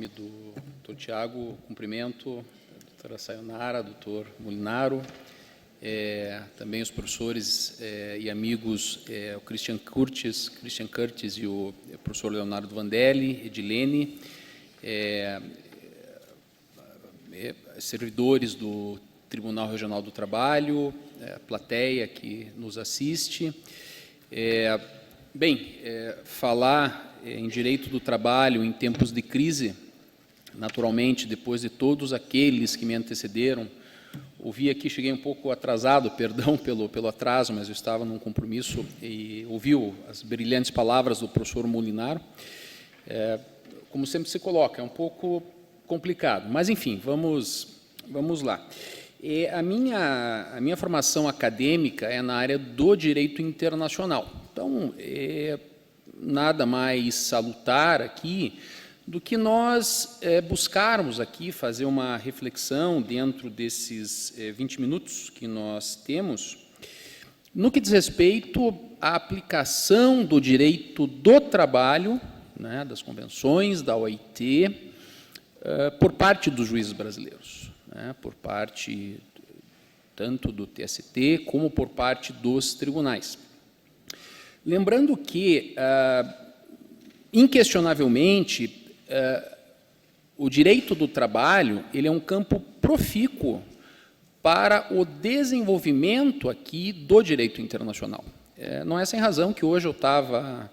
nome do Dr. Tiago, cumprimento a doutora Sayonara, doutor Molinaro, também os professores e amigos, o Christian Curtis e o professor Leonardo Vandelli, Edilene, servidores do Tribunal Regional do Trabalho, a plateia que nos assiste. Falar em direito do trabalho em tempos de crise, naturalmente, depois de todos aqueles que me antecederam, ouvi aqui, cheguei um pouco atrasado, perdão pelo atraso, mas eu estava num compromisso e ouvi as brilhantes palavras do professor Molinaro. Como sempre se coloca, é um pouco complicado, mas, enfim, vamos lá. A minha formação acadêmica é na área do direito internacional. Então, nada mais salutar aqui do que nós buscarmos aqui fazer uma reflexão dentro desses 20 minutos que nós temos, no que diz respeito à aplicação do direito do trabalho, né, das convenções da OIT, por parte dos juízes brasileiros, né, por parte tanto do TST como por parte dos tribunais. Lembrando que, inquestionavelmente, o direito do trabalho ele é um campo profícuo para o desenvolvimento aqui do direito internacional. Não é sem razão que hoje eu estava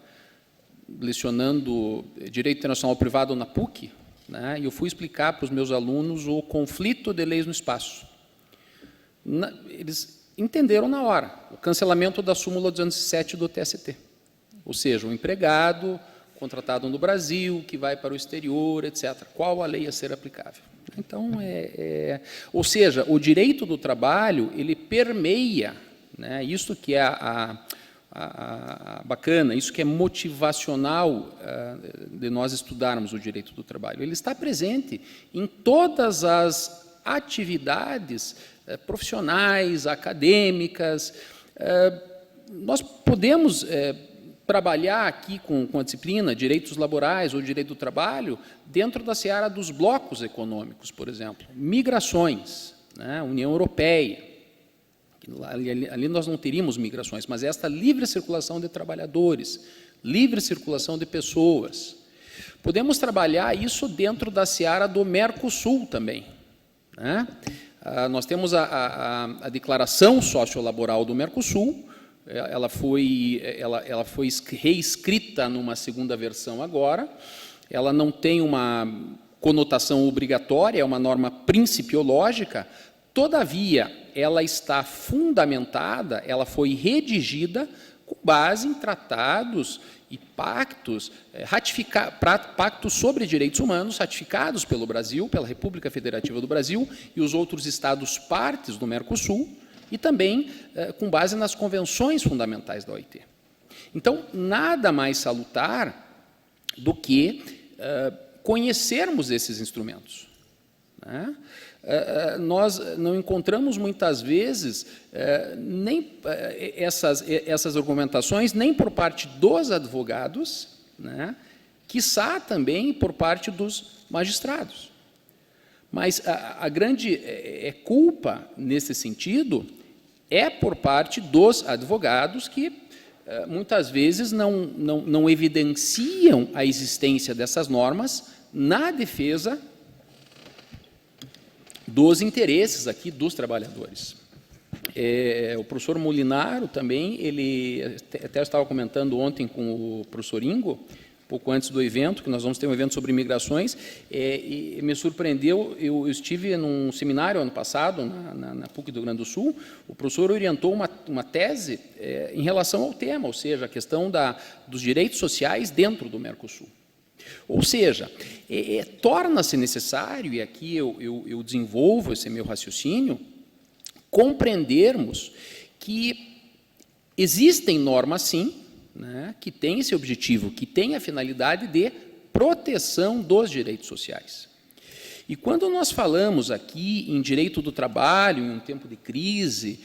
lecionando Direito Internacional Privado na PUC, né, e eu fui explicar para os meus alunos o conflito de leis no espaço. Eles entenderam na hora o cancelamento da súmula 207 do TST, ou seja, o empregado contratado no Brasil, que vai para o exterior, etc. Qual a lei a ser aplicável? Então, ou seja, o direito do trabalho, ele permeia, né, isso que é bacana, isso que é motivacional de nós estudarmos o direito do trabalho. Ele está presente em todas as atividades profissionais, acadêmicas. Nós podemos trabalhar aqui com a disciplina Direitos Laborais ou Direito do Trabalho dentro da seara dos blocos econômicos, por exemplo. Migrações, né, União Europeia. Ali nós não teríamos migrações, mas esta livre circulação de trabalhadores, livre circulação de pessoas. Podemos trabalhar isso dentro da seara do Mercosul também, né? Nós temos a Declaração Sociolaboral do Mercosul. Ela foi reescrita numa segunda versão agora. Ela não tem uma conotação obrigatória, é uma norma principiológica. Todavia, ela está fundamentada, ela foi redigida com base em tratados e pactos, pactos sobre direitos humanos ratificados pelo Brasil, pela República Federativa do Brasil e os outros estados partes do Mercosul, e também com base nas convenções fundamentais da OIT. Então, nada mais salutar do que conhecermos esses instrumentos, né? Nós não encontramos muitas vezes nem essas argumentações nem por parte dos advogados, né, quiçá também por parte dos magistrados. Mas a grande culpa, nesse sentido, é por parte dos advogados que muitas vezes não evidenciam a existência dessas normas na defesa dos interesses aqui dos trabalhadores. O professor Molinaro também, ele até estava comentando ontem com o professor Ingo, pouco antes do evento, que nós vamos ter um evento sobre imigrações, e me surpreendeu, eu estive num seminário ano passado, na PUC do Rio Grande do Sul, o professor orientou uma tese em relação ao tema, ou seja, a questão dos direitos sociais dentro do Mercosul. Ou seja, torna-se necessário, e aqui eu desenvolvo esse meu raciocínio, compreendermos que existem normas, sim, né, que têm esse objetivo, que têm a finalidade de proteção dos direitos sociais. E quando nós falamos aqui em direito do trabalho, em um tempo de crise,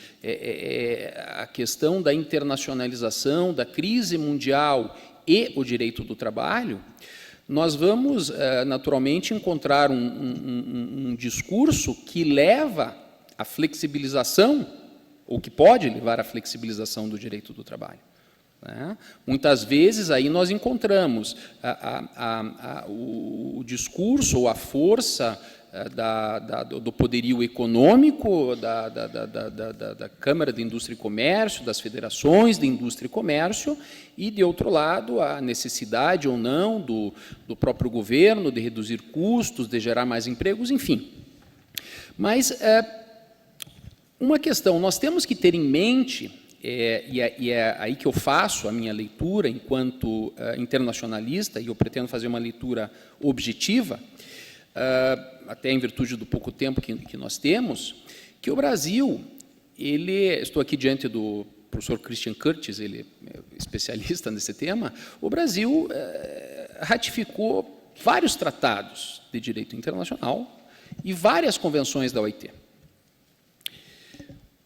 a questão da internacionalização, da crise mundial e o direito do trabalho, nós vamos, naturalmente, encontrar um discurso que leva à flexibilização, ou que pode levar à flexibilização do direito do trabalho. Né? Muitas vezes aí nós encontramos o discurso ou a força do poderio econômico, da Câmara de Indústria e Comércio, das federações de indústria e comércio, e, de outro lado, a necessidade ou não do próprio governo de reduzir custos, de gerar mais empregos, enfim. Mas uma questão, nós temos que ter em mente, e é aí que eu faço a minha leitura enquanto internacionalista, e eu pretendo fazer uma leitura objetiva, até em virtude do pouco tempo que nós temos, que o Brasil, estou aqui diante do professor Christian Curtis, ele é especialista nesse tema, o Brasil ratificou vários tratados de direito internacional e várias convenções da OIT.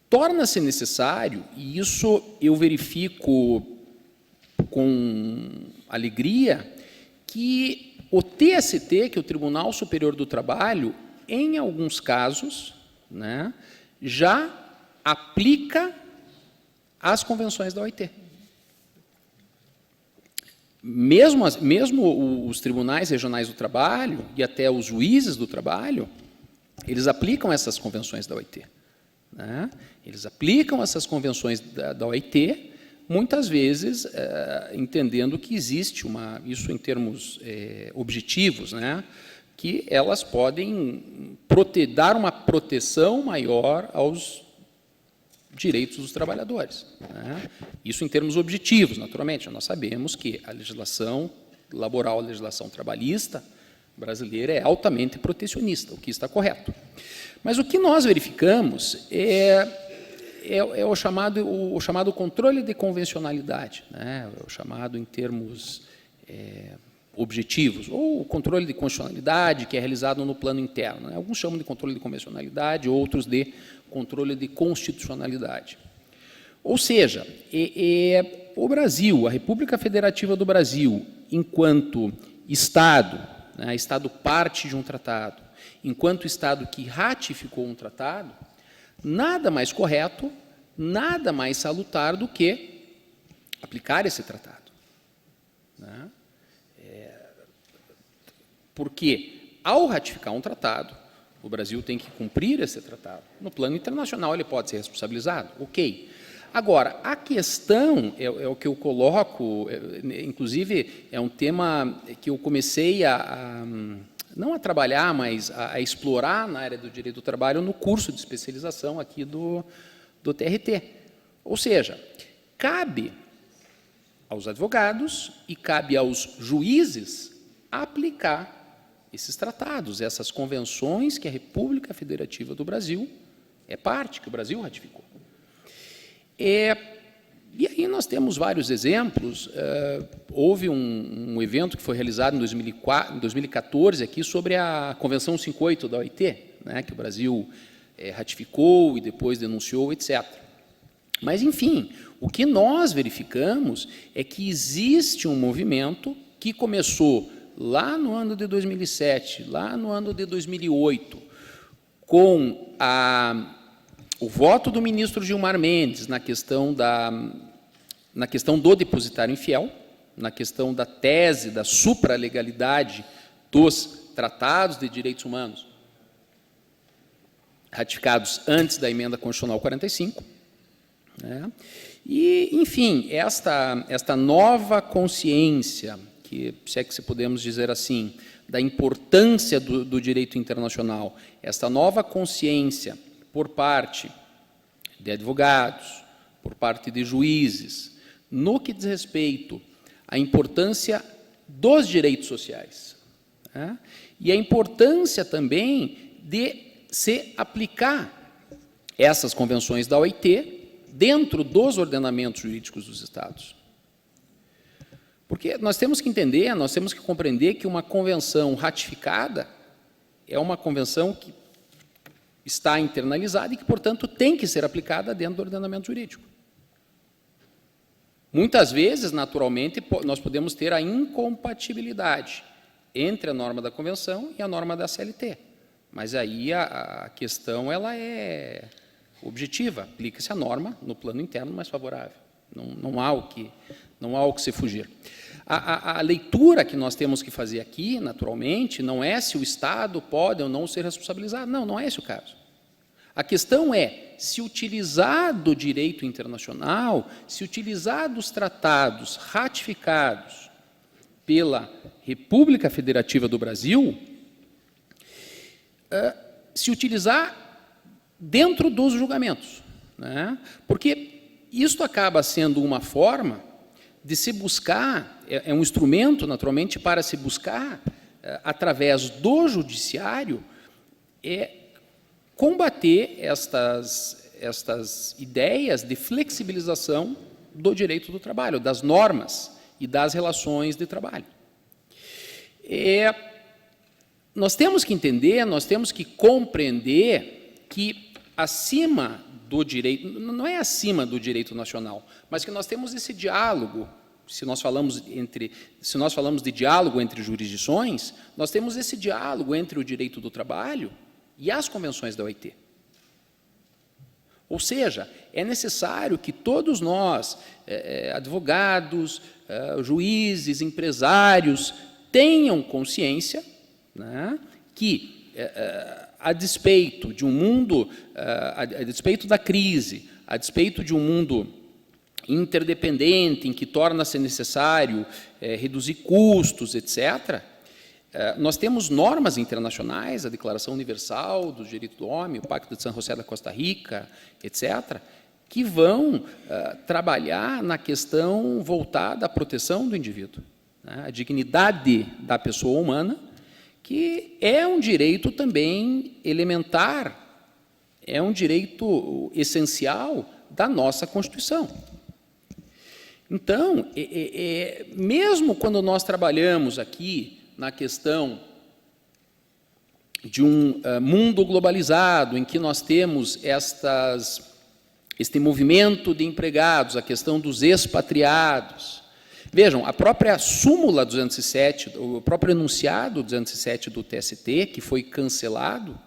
Torna-se necessário, e isso eu verifico com alegria, que o TST, que é o Tribunal Superior do Trabalho, em alguns casos, né, já aplica as convenções da OIT. Mesmo os tribunais regionais do trabalho e até os juízes do trabalho, eles aplicam essas convenções da OIT. Né? Eles aplicam essas convenções da OIT, muitas vezes entendendo que existe isso em termos objetivos, né? Que elas podem dar uma proteção maior aos direitos dos trabalhadores. Né? Isso em termos objetivos, naturalmente. Nós sabemos que a legislação laboral, a legislação trabalhista brasileira é altamente protecionista, o que está correto. Mas o que nós verificamos é o chamado controle de convencionalidade, né? O chamado em termos objetivos, ou o controle de constitucionalidade, que é realizado no plano interno. Né? Alguns chamam de controle de convencionalidade, outros de controle de constitucionalidade. Ou seja, o Brasil, a República Federativa do Brasil, enquanto Estado, né, Estado parte de um tratado, enquanto Estado que ratificou um tratado, nada mais correto, nada mais salutar do que aplicar esse tratado. Né? Porque, ao ratificar um tratado, o Brasil tem que cumprir esse tratado. No plano internacional, ele pode ser responsabilizado, ok. Agora, a questão, é o que eu coloco, inclusive, é um tema que eu comecei não a trabalhar, mas a explorar na área do direito do trabalho no curso de especialização aqui do TRT. Ou seja, cabe aos advogados e cabe aos juízes aplicar esses tratados, essas convenções que a República Federativa do Brasil é parte, que o Brasil ratificou. E aí nós temos vários exemplos. Houve um evento que foi realizado em 2014 aqui sobre a Convenção 58 da OIT, né, que o Brasil ratificou e depois denunciou, etc. Mas, enfim, o que nós verificamos é que existe um movimento que começou lá no ano de 2007, lá no ano de 2008, com o voto do ministro Gilmar Mendes na questão do depositário infiel, na questão da tese da supralegalidade dos tratados de direitos humanos ratificados antes da emenda constitucional 45. Né? E, enfim, esta nova consciência, que, se é que se podemos dizer assim, da importância do direito internacional, esta nova consciência por parte de advogados, por parte de juízes, no que diz respeito à importância dos direitos sociais, né? E a importância também de se aplicar essas convenções da OIT dentro dos ordenamentos jurídicos dos Estados. Porque nós temos que entender, nós temos que compreender que uma convenção ratificada é uma convenção que está internalizada e que, portanto, tem que ser aplicada dentro do ordenamento jurídico. Muitas vezes, naturalmente, nós podemos ter a incompatibilidade entre a norma da convenção e a norma da CLT. Mas aí a questão ela é objetiva, aplica-se a norma no plano interno mais favorável. Não há o que se fugir. A leitura que nós temos que fazer aqui, naturalmente, não é se o Estado pode ou não ser responsabilizado. Não é esse o caso. A questão é, se utilizar do direito internacional, se utilizar dos tratados ratificados pela República Federativa do Brasil, se utilizar dentro dos julgamentos, né? Porque isto acaba sendo uma forma de se buscar, é um instrumento, naturalmente, para se buscar, através do judiciário, combater estas ideias de flexibilização do direito do trabalho, das normas e das relações de trabalho. Nós temos que entender, nós temos que compreender que acima do direito, não é acima do direito nacional, mas que nós temos esse diálogo, se nós falamos de diálogo entre jurisdições, nós temos esse diálogo entre o direito do trabalho e as convenções da OIT. Ou seja, é necessário que todos nós, advogados, juízes, empresários, tenham consciência, né, que, a despeito de um mundo, a despeito da crise, a despeito de um mundo interdependente, em que torna-se necessário reduzir custos, etc., nós temos normas internacionais, a Declaração Universal dos Direitos do Homem, o Pacto de San José da Costa Rica, etc., que vão trabalhar na questão voltada à proteção do indivíduo, né, a dignidade da pessoa humana, que é um direito também elementar, é um direito essencial da nossa Constituição. Então, mesmo quando nós trabalhamos aqui na questão de um mundo globalizado, em que nós temos este movimento de empregados, a questão dos expatriados. Vejam, a própria súmula 207, o próprio enunciado 207 do TST, que foi cancelado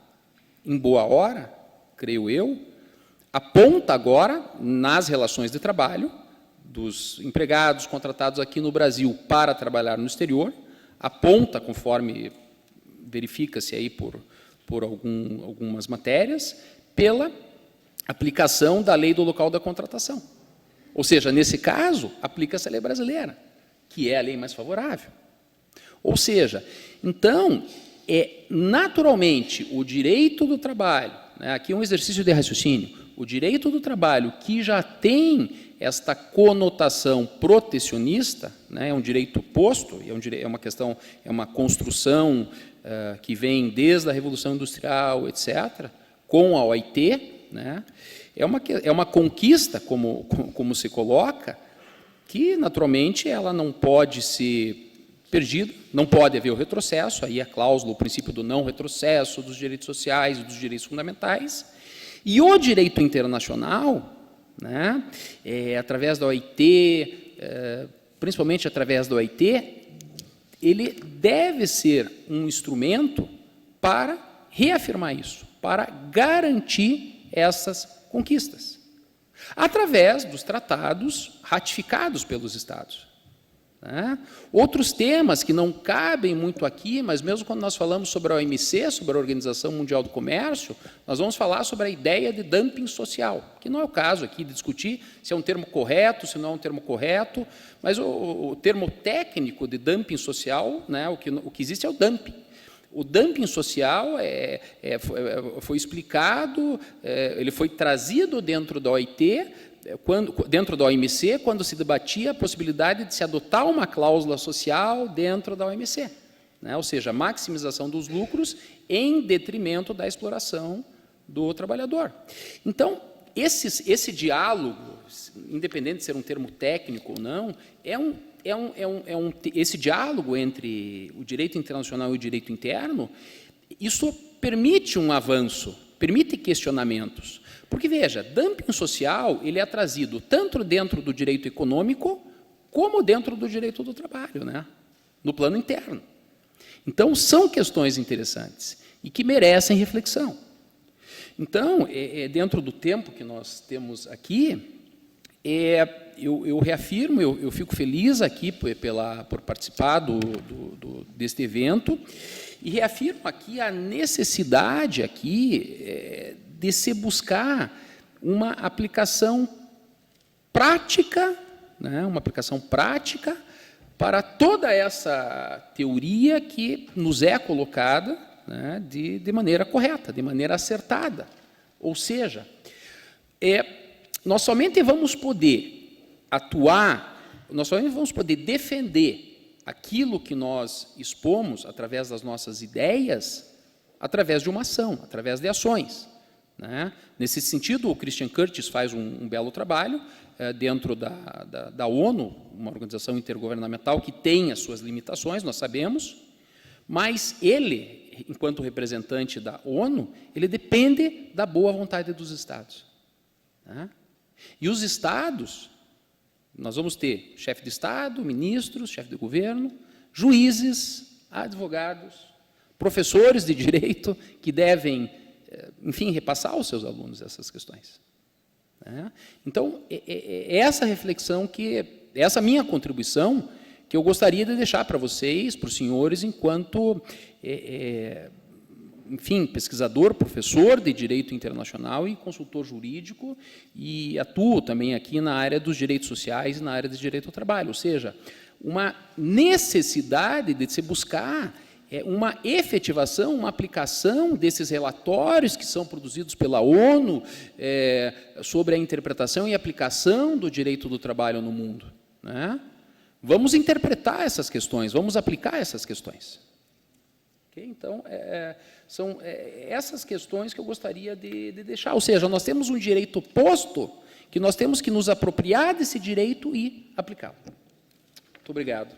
em boa hora, creio eu, aponta agora, nas relações de trabalho, dos empregados contratados aqui no Brasil para trabalhar no exterior, aponta, conforme verifica-se aí por algumas matérias, pela aplicação da lei do local da contratação. Ou seja, nesse caso, aplica-se a lei brasileira, que é a lei mais favorável. Ou seja, então, naturalmente, o direito do trabalho, né, aqui é um exercício de raciocínio, o direito do trabalho que já tem esta conotação protecionista, né, é um direito posto, é uma questão, é uma construção que vem desde a Revolução Industrial, etc., com a OIT, né, é uma conquista, como se coloca, que, naturalmente, ela não pode ser perdida, não pode haver o retrocesso, aí a cláusula, o princípio do não retrocesso, dos direitos sociais e dos direitos fundamentais, e o direito internacional, né, através da OIT, principalmente através da OIT, ele deve ser um instrumento para reafirmar isso, para garantir essas conquistas, através dos tratados ratificados pelos Estados. Né? Outros temas que não cabem muito aqui, mas mesmo quando nós falamos sobre a OMC, sobre a Organização Mundial do Comércio, nós vamos falar sobre a ideia de dumping social, que não é o caso aqui de discutir se é um termo correto, se não é um termo correto, mas o termo técnico de dumping social, né, o que existe é o dumping. O dumping social foi explicado, ele foi trazido dentro da OIT, dentro da OMC, quando se debatia a possibilidade de se adotar uma cláusula social dentro da OMC, né? Ou seja, a maximização dos lucros em detrimento da exploração do trabalhador. Então, esse diálogo, independente de ser um termo técnico ou não, esse diálogo entre o direito internacional e o direito interno, isso permite um avanço, permite questionamentos. Porque, veja, dumping social ele é trazido tanto dentro do direito econômico como dentro do direito do trabalho, né? No plano interno. Então, são questões interessantes e que merecem reflexão. Então, dentro do tempo que nós temos aqui, eu reafirmo, eu fico feliz aqui por participar deste evento e reafirmo aqui a necessidade aqui de se buscar uma aplicação prática, né, uma aplicação prática para toda essa teoria que nos é colocada, né, de maneira correta, de maneira acertada. Ou seja, nós somente vamos poder atuar, nós somente vamos poder defender aquilo que nós expomos através das nossas ideias, através de uma ação, através de ações, né? Nesse sentido, o Christian Curtis faz um belo trabalho dentro da ONU, uma organização intergovernamental que tem as suas limitações, nós sabemos, mas ele, enquanto representante da ONU, ele depende da boa vontade dos Estados, né? E os Estados, nós vamos ter chefe de Estado, ministros, chefe de governo, juízes, advogados, professores de direito que devem, enfim, repassar aos seus alunos essas questões, né? Então, essa reflexão, essa minha contribuição, que eu gostaria de deixar para vocês, para os senhores, enquanto, enfim, pesquisador, professor de Direito Internacional e consultor jurídico, e atuo também aqui na área dos direitos sociais e na área de direito ao trabalho, ou seja, uma necessidade de se buscar uma efetivação, uma aplicação desses relatórios que são produzidos pela ONU sobre a interpretação e aplicação do direito do trabalho no mundo, né? Vamos interpretar essas questões, vamos aplicar essas questões. Okay? Então, são essas questões que eu gostaria de deixar. Ou seja, nós temos um direito posto que nós temos que nos apropriar desse direito e aplicá-lo. Muito obrigado.